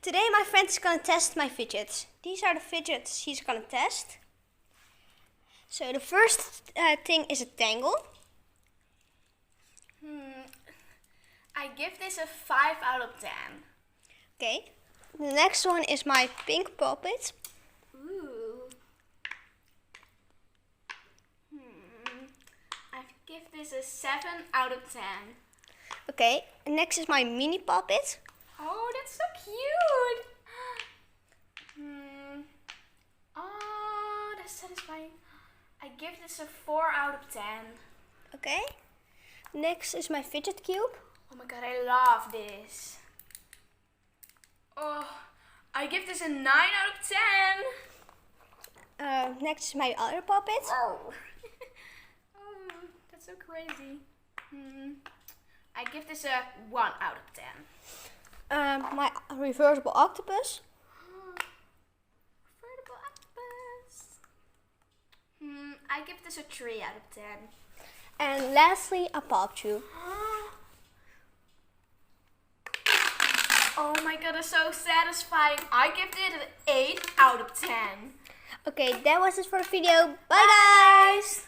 Today my friend is gonna test my fidgets. These are the fidgets she's gonna test. So the first thing is a tangle. I give this a 5 out of 10. Okay. The next one is my pink puppet. Ooh. I give this a 7 out of 10. Okay. Next is my mini puppet. Oh, that's so cute. Oh, that's satisfying. I give this a 4 out of 10. Okay. Next is my fidget cube. Oh my god, I love this. Oh, I give this a 9 out of 10. Next is my other puppet. Oh, that's so crazy. I give this a 1 out of 10. My reversible octopus. Reversible octopus. I give this a 3 out of 10. And lastly, a pop tube. Oh my god, it's so satisfying. I give it an 8 out of 10. Okay, that was it for the video. Bye guys!